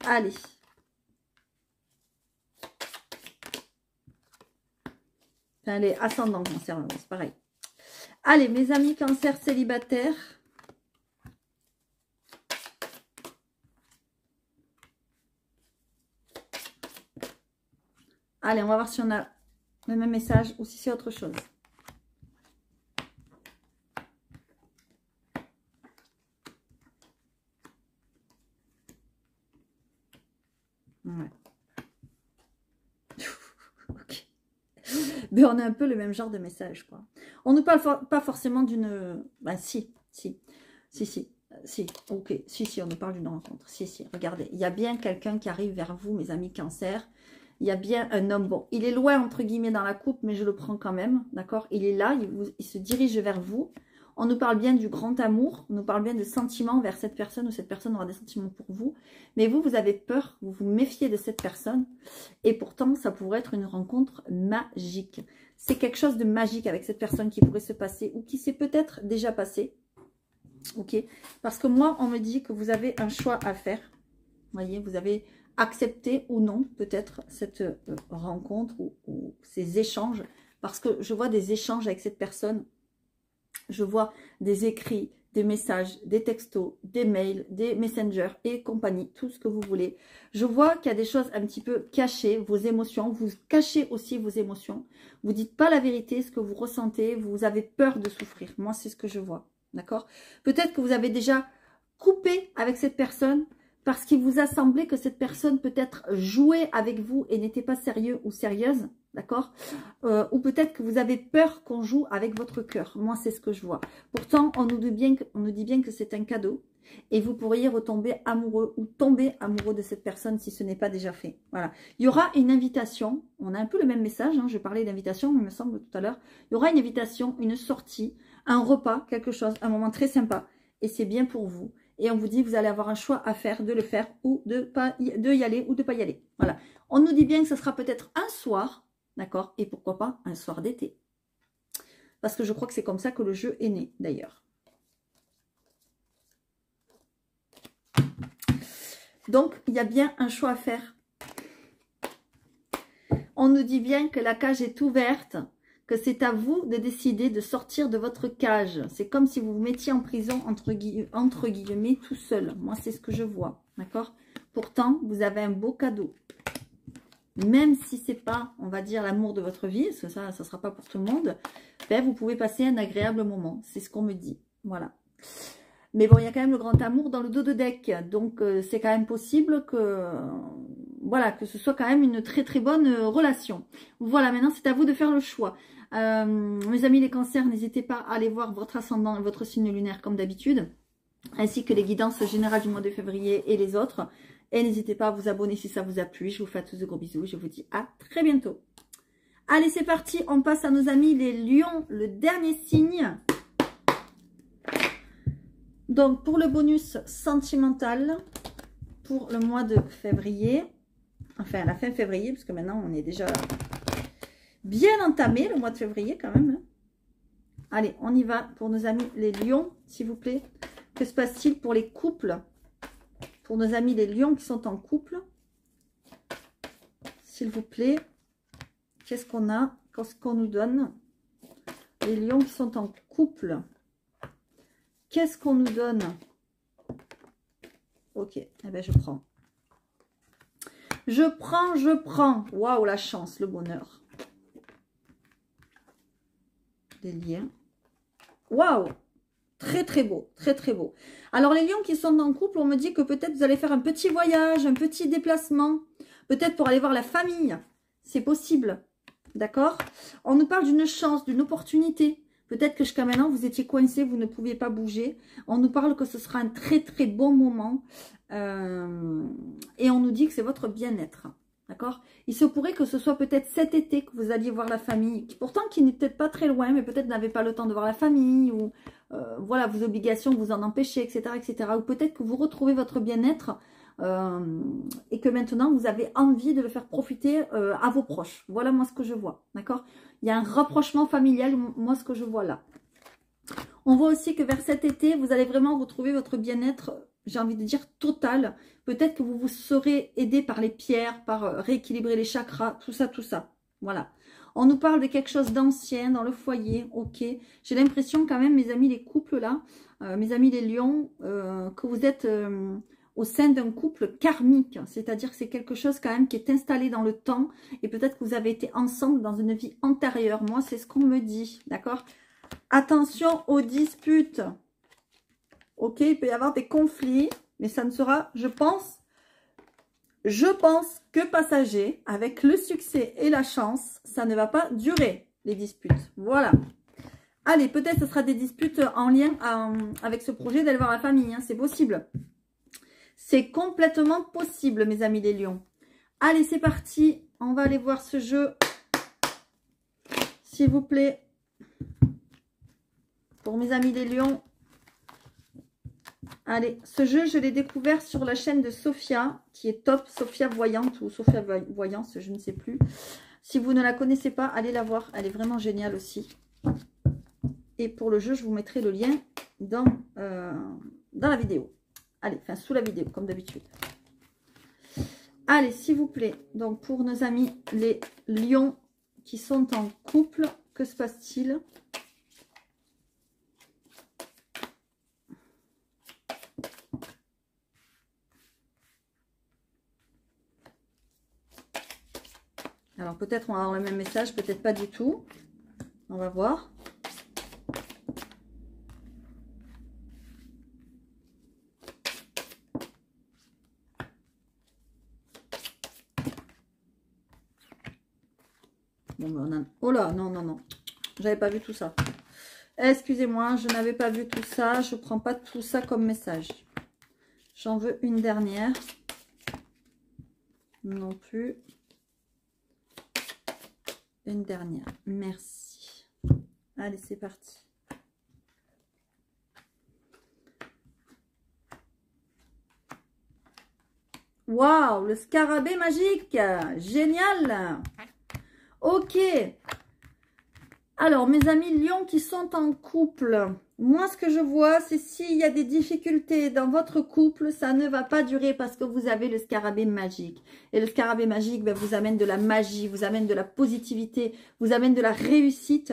Allez. Enfin, elle est ascendant Cancer, c'est pareil. Allez, mes amis Cancer célibataires. Allez, on va voir si on a le même message ou si c'est autre chose. Ouais. Ok. Mais on a un peu le même genre de message, quoi. On ne parle pas forcément d'une... Ben, si, ok, si, on nous parle d'une rencontre. Si, regardez, il y a bien quelqu'un qui arrive vers vous, mes amis Cancer. Il y a bien un homme, bon, il est loin, entre guillemets, dans la coupe, mais je le prends quand même, d'accord? Il est là, il se dirige vers vous. On nous parle bien du grand amour, on nous parle bien de sentiments vers cette personne ou cette personne aura des sentiments pour vous. Mais vous, vous avez peur, vous vous méfiez de cette personne. Et pourtant, ça pourrait être une rencontre magique. C'est quelque chose de magique avec cette personne qui pourrait se passer ou qui s'est peut-être déjà passé. Ok? Parce que moi, on me dit que vous avez un choix à faire. Vous voyez, vous avez accepté ou non peut-être cette rencontre ou ces échanges. Parce que je vois des échanges avec cette personne. Je vois des écrits, des messages, des textos, des mails, des messengers et compagnie, tout ce que vous voulez. Je vois qu'il y a des choses un petit peu cachées, vos émotions. Vous cachez aussi vos émotions. Vous ne dites pas la vérité, ce que vous ressentez. Vous avez peur de souffrir. Moi, c'est ce que je vois. D'accord? Peut-être que vous avez déjà coupé avec cette personne parce qu'il vous a semblé que cette personne peut-être jouait avec vous et n'était pas sérieux ou sérieuse. D'accord? Ou peut-être que vous avez peur qu'on joue avec votre cœur. Moi, c'est ce que je vois. Pourtant, on nous dit bien que c'est un cadeau. Et vous pourriez retomber amoureux ou tomber amoureux de cette personne si ce n'est pas déjà fait. Voilà. Il y aura une invitation. On a un peu le même message. Hein, je parlais d'invitation, il me semble, tout à l'heure. Il y aura une invitation, une sortie, un repas, quelque chose, un moment très sympa. Et c'est bien pour vous. Et on vous dit, vous allez avoir un choix à faire, de le faire ou de y aller ou de ne pas y aller. Voilà. On nous dit bien que ce sera peut-être un soir. D'accord? Et pourquoi pas un soir d'été? Parce que je crois que c'est comme ça que le jeu est né, d'ailleurs. Donc, il y a bien un choix à faire. On nous dit bien que la cage est ouverte, que c'est à vous de décider de sortir de votre cage. C'est comme si vous vous mettiez en prison, entre guillemets, tout seul. Moi, c'est ce que je vois. D'accord? Pourtant, vous avez un beau cadeau. Même si c'est pas, on va dire, l'amour de votre vie, parce que ça ne sera pas pour tout le monde, ben, vous pouvez passer un agréable moment. C'est ce qu'on me dit. Voilà. Mais bon, il y a quand même le grand amour dans le dos de deck. Donc, c'est quand même possible que, voilà, que ce soit quand même une très très bonne relation. Voilà, maintenant, c'est à vous de faire le choix. Mes amis les cancers, n'hésitez pas à aller voir votre ascendant et votre signe lunaire comme d'habitude, ainsi que les guidances générales du mois de février et les autres. Et n'hésitez pas à vous abonner si ça vous a plu. Je vous fais à tous de gros bisous. Je vous dis à très bientôt. Allez, c'est parti. On passe à nos amis les lions, le dernier signe. Donc, pour le bonus sentimental, pour le mois de février, enfin, à la fin février, parce que maintenant, on est déjà bien entamé, le mois de février, quand même. Allez, on y va pour nos amis les lions, s'il vous plaît. Que se passe-t-il pour les couples? Pour nos amis les lions qui sont en couple, s'il vous plaît, qu'est-ce qu'on a? Qu'est-ce qu'on nous donne? Les lions qui sont en couple, qu'est-ce qu'on nous donne? Ok, eh bien je prends. Je prends. Waouh, la chance, le bonheur. Les liens. Waouh! Très très beau, très très beau. Alors les lions qui sont en couple, on me dit que peut-être vous allez faire un petit voyage, un petit déplacement, peut-être pour aller voir la famille. C'est possible, d'accord? On nous parle d'une chance, d'une opportunité. Peut-être que jusqu'à maintenant vous étiez coincé, vous ne pouviez pas bouger. On nous parle que ce sera un très très bon moment et on nous dit que c'est votre bien-être. D'accord? Il se pourrait que ce soit peut-être cet été que vous alliez voir la famille, pourtant qui n'est peut-être pas très loin, mais peut-être n'avez pas le temps de voir la famille, ou voilà, vos obligations vous en empêchez, etc. etc. Ou peut-être que vous retrouvez votre bien-être et que maintenant vous avez envie de le faire profiter à vos proches. Voilà moi ce que je vois. D'accord? Il y a un rapprochement familial, moi ce que je vois là. On voit aussi que vers cet été, vous allez vraiment retrouver votre bien-être, j'ai envie de dire total. Peut-être que vous vous serez aidé par les pierres, par rééquilibrer les chakras, tout ça, tout ça. Voilà. On nous parle de quelque chose d'ancien dans le foyer, ok. J'ai l'impression quand même, mes amis les couples là, mes amis les lions, que vous êtes au sein d'un couple karmique. C'est-à-dire que c'est quelque chose quand même qui est installé dans le temps et peut-être que vous avez été ensemble dans une vie antérieure. Moi, c'est ce qu'on me dit, d'accord? Attention aux disputes. Ok, il peut y avoir des conflits, mais ça ne sera, je pense que passager. Avec le succès et la chance, ça ne va pas durer, les disputes. Voilà. Allez, peut-être ce sera des disputes en lien avec ce projet d'aller voir la famille. Hein, c'est possible. C'est complètement possible, mes amis les lions. Allez, c'est parti. On va aller voir ce jeu. S'il vous plaît. pour mes amis les lions. Allez, ce jeu, je l'ai découvert sur la chaîne de Sophia, qui est top, Sophia Voyante ou Sophia Voyance, je ne sais plus. Si vous ne la connaissez pas, allez la voir, elle est vraiment géniale aussi. Et pour le jeu, je vous mettrai le lien dans la vidéo. Allez, enfin sous la vidéo, comme d'habitude. Allez, s'il vous plaît, donc pour nos amis les lions qui sont en couple, que se passe-t-il ? Alors peut-être on va avoir le même message, peut-être pas du tout. On va voir. Bon, ben on a... Oh là, non, non, non. J'avais pas vu tout ça. Excusez-moi, je n'avais pas vu tout ça. Je prends pas tout ça comme message. J'en veux une dernière. Non plus. Une dernière. Merci. Allez, c'est parti. Waouh, le scarabée magique. Génial. Ok. Alors, mes amis lions qui sont en couple, moi, ce que je vois, c'est s'il y a des difficultés dans votre couple, ça ne va pas durer parce que vous avez le scarabée magique. Et le scarabée magique ben, vous amène de la magie, vous amène de la positivité, vous amène de la réussite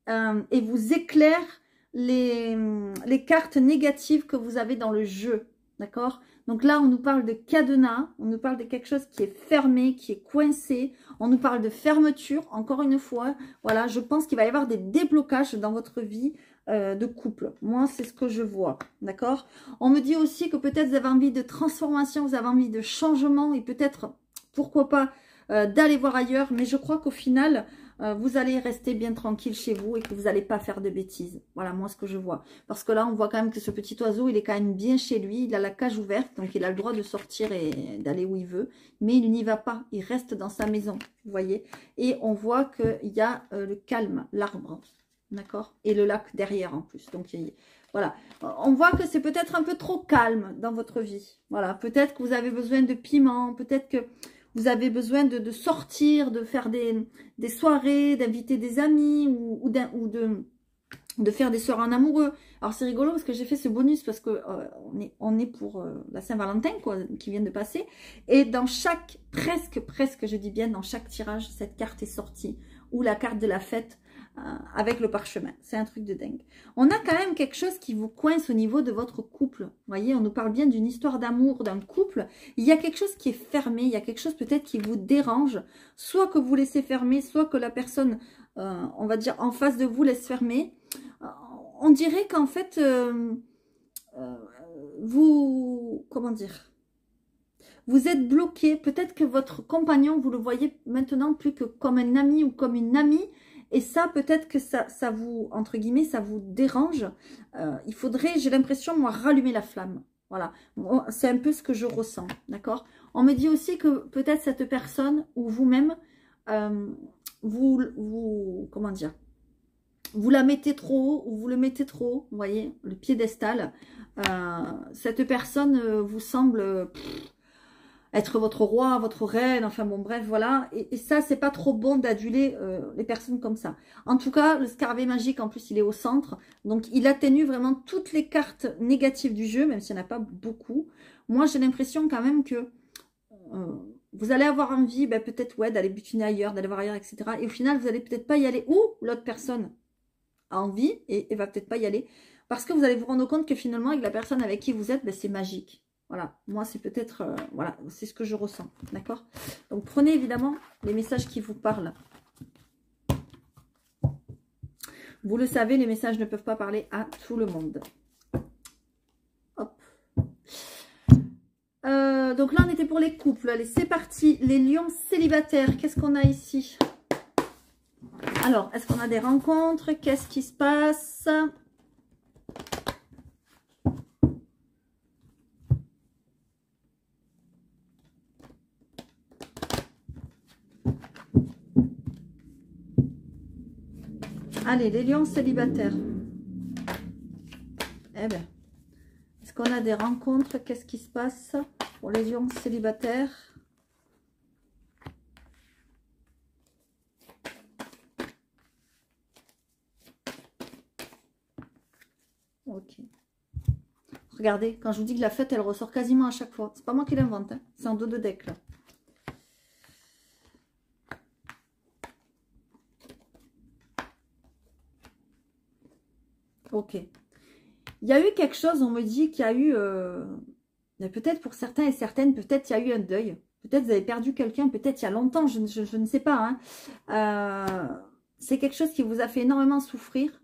et vous éclaire les cartes négatives que vous avez dans le jeu. D'accord? Donc là, on nous parle de cadenas, on nous parle de quelque chose qui est fermé, qui est coincé. On nous parle de fermeture, encore une fois. Voilà, je pense qu'il va y avoir des déblocages dans votre vie de couple. Moi, c'est ce que je vois. D'accord? On me dit aussi que peut-être vous avez envie de transformation, vous avez envie de changement et peut-être, pourquoi pas, d'aller voir ailleurs. Mais je crois qu'au final... vous allez rester bien tranquille chez vous et que vous n'allez pas faire de bêtises. Voilà, moi, ce que je vois. Parce que là, on voit quand même que ce petit oiseau, il est quand même bien chez lui. Il a la cage ouverte, donc il a le droit de sortir et d'aller où il veut. Mais il n'y va pas. Il reste dans sa maison, vous voyez. Et on voit qu'il y a le calme, l'arbre, d'accord? Et le lac derrière, en plus. Donc, voilà. On voit que c'est peut-être un peu trop calme dans votre vie. Voilà. Peut-être que vous avez besoin de piment. Peut-être que... vous avez besoin de sortir, de faire des soirées, d'inviter des amis ou de faire des soirées en amoureux. Alors c'est rigolo parce que j'ai fait ce bonus parce que on est pour la Saint-Valentin quoi, qui vient de passer. Et dans chaque, presque je dis bien, dans chaque tirage, cette carte est sortie. Ou la carte de la fête avec le parchemin. C'est un truc de dingue. On a quand même quelque chose qui vous coince au niveau de votre couple. Vous voyez, on nous parle bien d'une histoire d'amour, d'un couple. Il y a quelque chose qui est fermé, il y a quelque chose peut-être qui vous dérange. Soit que vous laissez fermer, soit que la personne, on va dire, en face de vous laisse fermer. On dirait qu'en fait, vous... comment dire ? Vous êtes bloqué. Peut-être que votre compagnon, vous le voyez maintenant plus que comme un ami ou comme une amie. Et ça, peut-être que ça vous, entre guillemets, ça vous dérange. Il faudrait, j'ai l'impression, moi, rallumer la flamme. Voilà. C'est un peu ce que je ressens. D'accord? On me dit aussi que peut-être cette personne ou vous-même, comment dire? Vous la mettez trop haut ou vous le mettez trop haut. Vous voyez? Le piédestal. Cette personne vous semble... être votre roi, votre reine, enfin bon bref voilà, et ça c'est pas trop bon d'aduler les personnes comme ça. En tout cas le scarabée magique en plus il est au centre, donc il atténue vraiment toutes les cartes négatives du jeu, même s'il n'y en a pas beaucoup. Moi j'ai l'impression quand même que vous allez avoir envie peut-être ouais, d'aller butiner ailleurs, d'aller voir ailleurs, etc. Et au final vous allez peut-être pas y aller, ou l'autre personne a envie et va peut-être pas y aller, parce que vous allez vous rendre compte que finalement avec la personne avec qui vous êtes, c'est magique. Voilà, moi c'est peut-être, voilà, c'est ce que je ressens, d'accord? Donc prenez évidemment les messages qui vous parlent. Vous le savez, les messages ne peuvent pas parler à tout le monde. Hop. Donc là on était pour les couples, allez c'est parti. Les lions célibataires, qu'est-ce qu'on a ici? Alors, est-ce qu'on a des rencontres? Qu'est-ce qui se passe? Allez, les lions célibataires. Eh bien, est-ce qu'on a des rencontres? Qu'est-ce qui se passe pour les lions célibataires? Ok. Regardez, quand je vous dis que la fête, elle ressort quasiment à chaque fois. C'est pas moi qui l'invente, hein. C'est en dos de deck, là. Ok. Il y a eu quelque chose, on me dit qu'il y a eu... peut-être pour certains et certaines, peut-être il y a eu un deuil. Peut-être vous avez perdu quelqu'un, peut-être il y a longtemps, je ne sais pas. Hein. C'est quelque chose qui vous a fait énormément souffrir.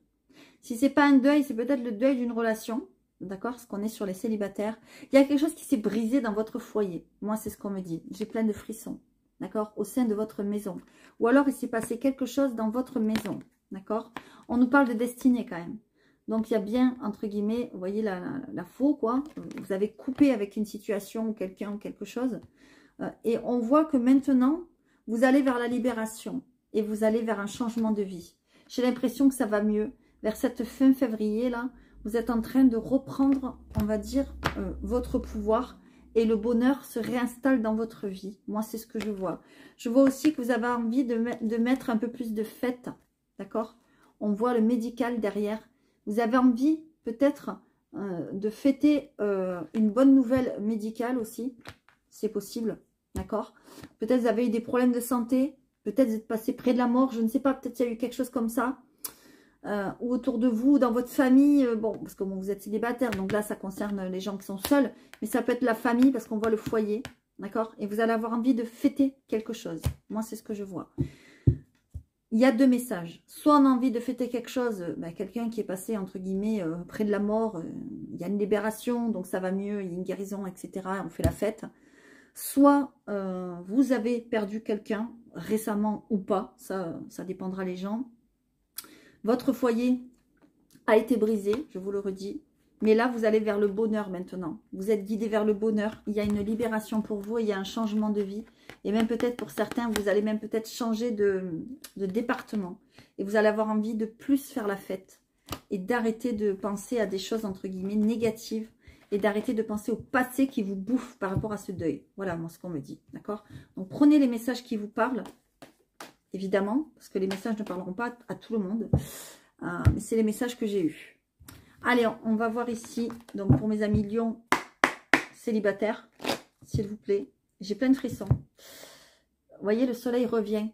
Si c'est pas un deuil, c'est peut-être le deuil d'une relation. D'accord? Parce qu'on est sur les célibataires. Il y a quelque chose qui s'est brisé dans votre foyer. Moi, c'est ce qu'on me dit. J'ai plein de frissons. D'accord? Au sein de votre maison. Ou alors, il s'est passé quelque chose dans votre maison. D'accord? On nous parle de destinée quand même. Donc, il y a bien, entre guillemets, vous voyez la faux, quoi. Vous avez coupé avec une situation ou quelqu'un ou quelque chose. Et on voit que maintenant, vous allez vers la libération. Et vous allez vers un changement de vie. J'ai l'impression que ça va mieux. Vers cette fin février, là, vous êtes en train de reprendre, on va dire, votre pouvoir. Et le bonheur se réinstalle dans votre vie. Moi, c'est ce que je vois. Je vois aussi que vous avez envie de mettre un peu plus de fête. D'accord? On voit le médical derrière. Vous avez envie, peut-être, de fêter une bonne nouvelle médicale aussi. C'est possible. D'accord? Peut-être vous avez eu des problèmes de santé. Peut-être vous êtes passé près de la mort. Je ne sais pas. Peut-être il y a eu quelque chose comme ça. Ou autour de vous, dans votre famille, bon, parce que bon, vous êtes célibataire, donc là, ça concerne les gens qui sont seuls, mais ça peut être la famille, parce qu'on voit le foyer, d'accord? Et vous allez avoir envie de fêter quelque chose. Moi, c'est ce que je vois. Il y a deux messages. Soit on a envie de fêter quelque chose, quelqu'un qui est passé, entre guillemets, près de la mort, il y a une libération, donc ça va mieux, il y a une guérison, etc., on fait la fête. Soit vous avez perdu quelqu'un, récemment ou pas, ça dépendra les gens. Votre foyer a été brisé, je vous le redis. Mais là, vous allez vers le bonheur maintenant. Vous êtes guidé vers le bonheur. Il y a une libération pour vous. Il y a un changement de vie. Et même peut-être pour certains, vous allez même peut-être changer de département. Et vous allez avoir envie de plus faire la fête. Et d'arrêter de penser à des choses, entre guillemets, négatives. Et d'arrêter de penser au passé qui vous bouffe par rapport à ce deuil. Voilà, moi, ce qu'on me dit. D'accord? Donc, prenez les messages qui vous parlent. Évidemment, parce que les messages ne parleront pas à tout le monde. Mais c'est les messages que j'ai eus. Allez, on va voir ici. Donc, pour mes amis lions célibataires, s'il vous plaît. J'ai plein de frissons. Vous voyez, le soleil revient.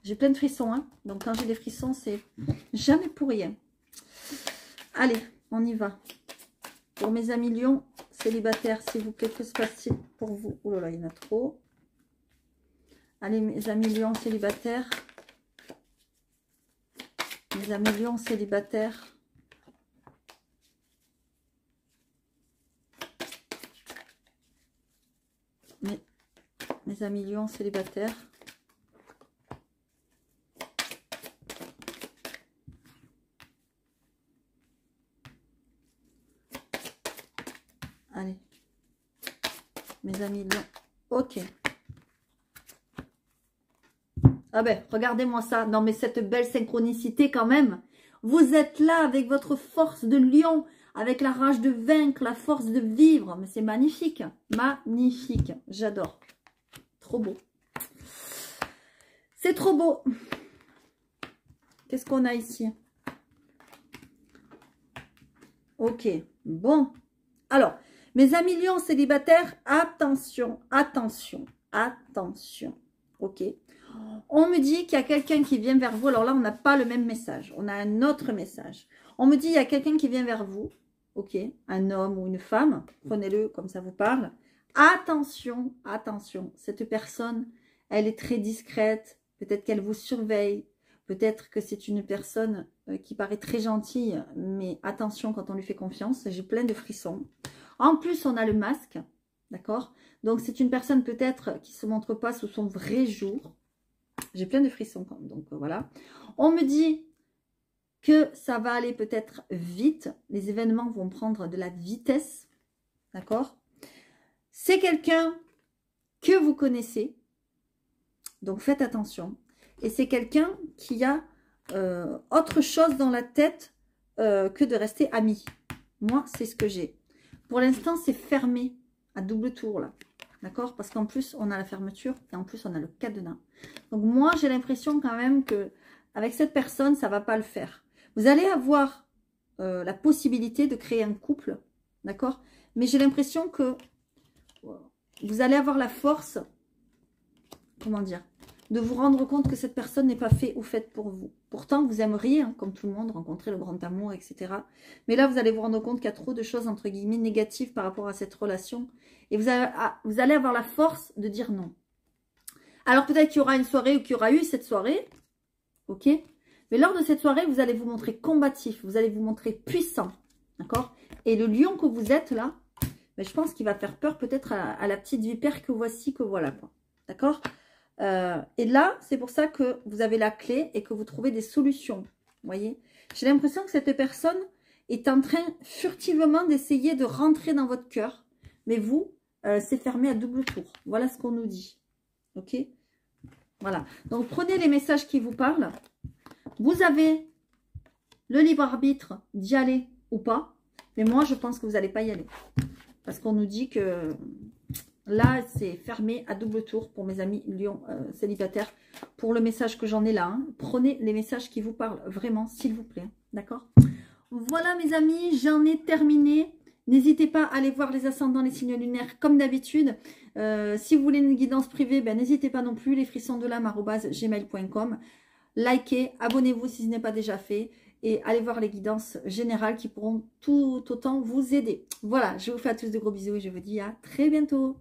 J'ai plein de frissons. Hein. Donc, quand j'ai des frissons, c'est jamais pour rien. Allez, on y va. Pour mes amis lions célibataires, s'il vous plaît, que se passe-t-il pour vous? Oh là là, il y en a trop. Allez, mes amis lions célibataires. Mes amis lions célibataires. Mes amis lions célibataires. Allez. Mes amis lions. Ok. Ah ben, regardez-moi ça. Non, mais cette belle synchronicité quand même. Vous êtes là avec votre force de lion, avec la rage de vaincre, la force de vivre. Mais c'est magnifique. Magnifique. J'adore. Trop beau. C'est trop beau. Qu'est-ce qu'on a ici? Ok. Bon. Alors, mes amis lions célibataires, attention, attention, attention. Ok. On me dit qu'il y a quelqu'un qui vient vers vous. Alors là, on n'a pas le même message. On a un autre message. On me dit qu'il y a quelqu'un qui vient vers vous. Ok. Un homme ou une femme. Prenez-le comme ça vous parle. Attention, attention. Cette personne, elle est très discrète. Peut-être qu'elle vous surveille. Peut-être que c'est une personne qui paraît très gentille. Mais attention quand on lui fait confiance. J'ai plein de frissons. En plus, on a le masque. D'accord? Donc, c'est une personne peut-être qui ne se montre pas sous son vrai jour. J'ai plein de frissons quand même, donc voilà. On me dit que ça va aller peut-être vite. Les événements vont prendre de la vitesse. D'accord? C'est quelqu'un que vous connaissez. Donc faites attention. Et c'est quelqu'un qui a autre chose dans la tête que de rester amis. Moi, c'est ce que j'ai. Pour l'instant, c'est fermé à double tour, là. D'accord? Parce qu'en plus, on a la fermeture et en plus, on a le cadenas. Donc, moi, j'ai l'impression quand même que avec cette personne, ça ne va pas le faire. Vous allez avoir la possibilité de créer un couple. D'accord? Mais j'ai l'impression que vous allez avoir la force, comment dire, de vous rendre compte que cette personne n'est pas faite ou faite pour vous. Pourtant, vous aimeriez, hein, comme tout le monde, rencontrer le grand amour, etc. Mais là, vous allez vous rendre compte qu'il y a trop de choses, entre guillemets, négatives par rapport à cette relation. Et vous allez avoir la force de dire non. Alors, peut-être qu'il y aura une soirée ou qu'il y aura eu cette soirée. Ok? Mais lors de cette soirée, vous allez vous montrer combatif. Vous allez vous montrer puissant. D'accord? Et le lion que vous êtes, là, ben, je pense qu'il va faire peur peut-être à la petite vipère que voici, que voilà. D'accord? Et là, c'est pour ça que vous avez la clé et que vous trouvez des solutions. Vous voyez? J'ai l'impression que cette personne est en train furtivement d'essayer de rentrer dans votre cœur. Mais vous, c'est fermé à double tour. Voilà ce qu'on nous dit. Ok? Voilà. Donc, prenez les messages qui vous parlent. Vous avez le libre arbitre d'y aller ou pas. Mais moi, je pense que vous n'allez pas y aller. Parce qu'on nous dit que... Là, c'est fermé à double tour pour mes amis lions célibataires. Pour le message que j'en ai là, hein, prenez les messages qui vous parlent vraiment, s'il vous plaît. D'accord? Voilà mes amis, j'en ai terminé. N'hésitez pas à aller voir les ascendants, les signes lunaires comme d'habitude. Si vous voulez une guidance privée, ben, n'hésitez pas non plus. lesfrissonsdelame@gmail.com. Likez, abonnez-vous si ce n'est pas déjà fait. Et allez voir les guidances générales qui pourront tout autant vous aider. Voilà, je vous fais à tous de gros bisous et je vous dis à très bientôt.